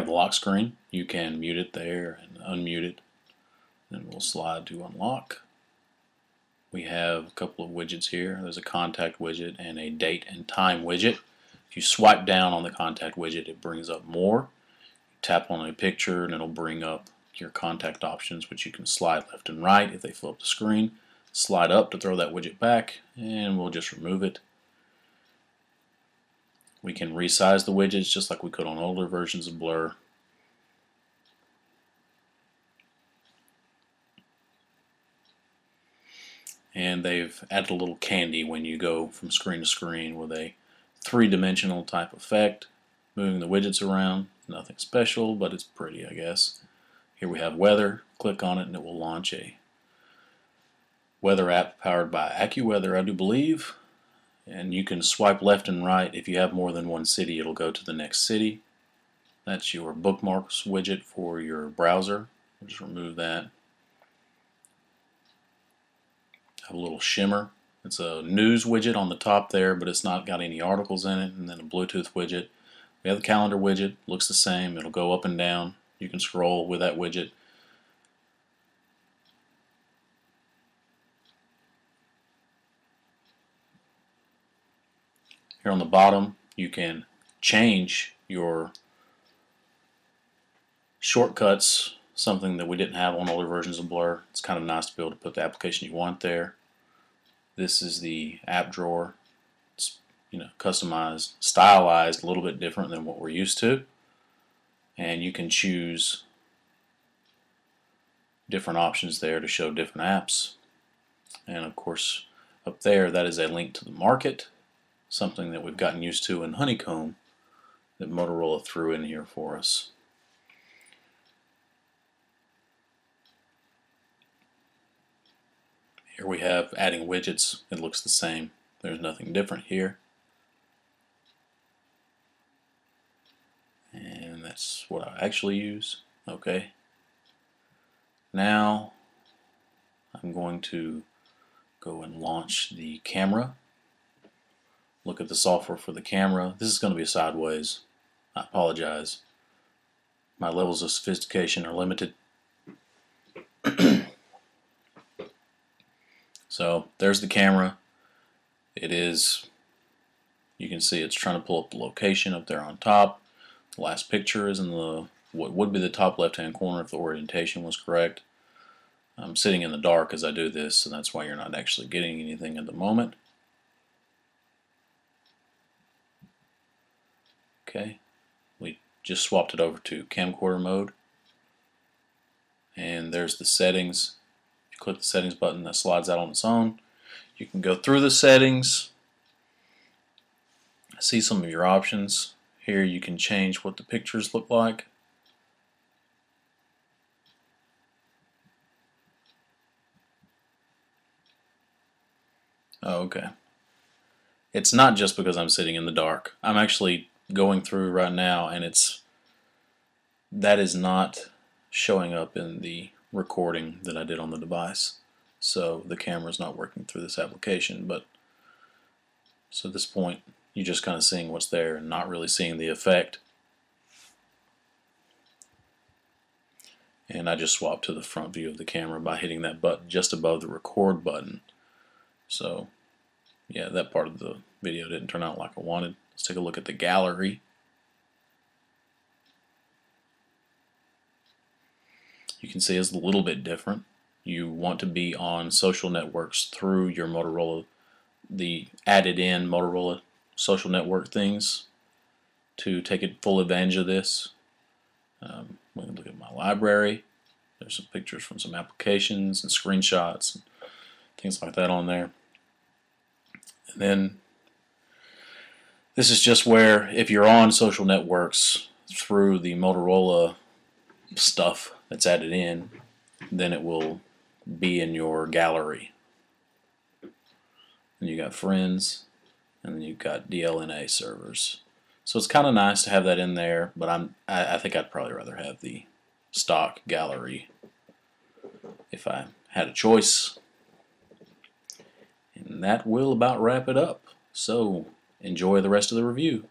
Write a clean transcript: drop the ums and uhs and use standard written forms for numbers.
have the lock screen. You can mute it there and unmute it. Then we'll slide to unlock. We have a couple of widgets here. There's a contact widget and a date and time widget. If you swipe down on the contact widget, it brings up more. You tap on a picture and it'll bring up your contact options, which you can slide left and right if they fill up the screen. Slide up to throw that widget back, and we'll just remove it. We can resize the widgets just like we could on older versions of Blur. And they've added a little candy when you go from screen to screen with a three-dimensional type effect, moving the widgets around. Nothing special, but it's pretty, I guess. Here we have weather. Click on it and it will launch a weather app powered by AccuWeather, I do believe. And you can swipe left and right. If you have more than one city, it'll go to the next city. That's your bookmarks widget for your browser. We'll just remove that. Have a little shimmer. It's a news widget on the top there, but it's not got any articles in it. And then a Bluetooth widget. We have the calendar widget. Looks the same. It'll go up and down. You can scroll with that widget. Here on the bottom, you can change your shortcuts, something that we didn't have on older versions of Blur. It's kind of nice to be able to put the application you want there. This is the app drawer. It's, customized, stylized, a little bit different than what we're used to. And you can choose different options there to show different apps. And of course, up there, that is a link to the market, something that we've gotten used to in Honeycomb that Motorola threw in here for us. Here we have adding widgets. It looks the same. There's nothing different here. And that's what I actually use. Okay. Now I'm going to go and launch the camera. Look at the software for the camera. This is going to be sideways. I apologize. My levels of sophistication are limited. So there's the camera. It is, you can see it's trying to pull up the location up there on top. The last picture is in the what would be the top left hand corner if the orientation was correct. I'm sitting in the dark as I do this, and that's why you're not actually getting anything at the moment. Okay, we just swapped it over to camcorder mode, and there's the settings. If you click the settings button, that slides out on its own. You can go through the settings, see some of your options. Here you can change what the pictures look like. Oh, okay. It's not just because I'm sitting in the dark. I'm actually going through right now, and that is not showing up in the recording that I did on the device. So the camera's not working through this application, but so at this point you're just kind of seeing what's there and not really seeing the effect. And I just swapped to the front view of the camera by hitting that button just above the record button. So yeah, that part of the video didn't turn out like I wanted. Let's take a look at the gallery. You can see it's a little bit different. You want to be on social networks through your Motorola, the added in Motorola social network things to take full advantage of this. We can look at my library. There's some pictures from some applications and screenshots and things like that on there. And then this is just where if you're on social networks through the Motorola stuff that's added in, then it will be in your gallery. And you got friends, and then you've got DLNA servers. So it's kind of nice to have that in there, but I think I'd probably rather have the stock gallery if I had a choice. And that will about wrap it up. So enjoy the rest of the review.